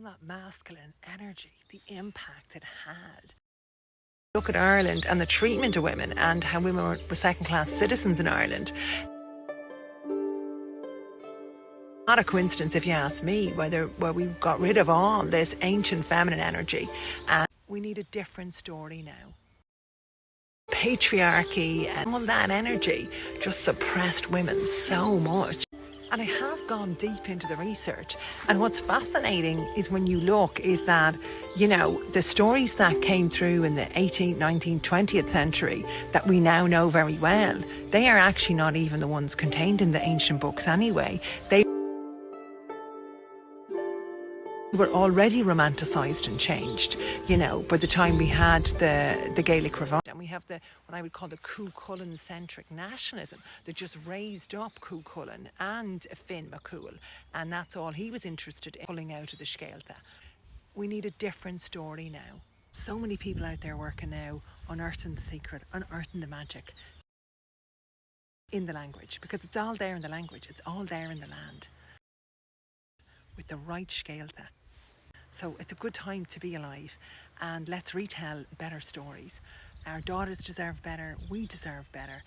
that masculine energy, the impact it had. Look at Ireland and the treatment of women and how women were second-class citizens in Ireland. Not a coincidence, if you ask me, where we got rid of all this ancient feminine energy. And we need a different story now. Patriarchy and all that energy just suppressed women so much. And I have gone deep into the research, and what's fascinating is when you look is that, you know, the stories that came through in the 18th, 19th, 20th century that we now know very well, they are actually not even the ones contained in the ancient books anyway. They were already romanticised and changed, you know, by the time we had the Gaelic Revolt. And we have what I would call the Cú Chulainn-centric nationalism that just raised up Cú Chulainn and Finn McCool. And that's all he was interested in, pulling out of the scéalta. We need a different story now. So many people out there working now, unearthing the secret, unearthing the magic in the language. Because it's all there in the language. It's all there in the land. With the right scéalta. So it's a good time to be alive, and let's retell better stories. Our daughters deserve better, we deserve better,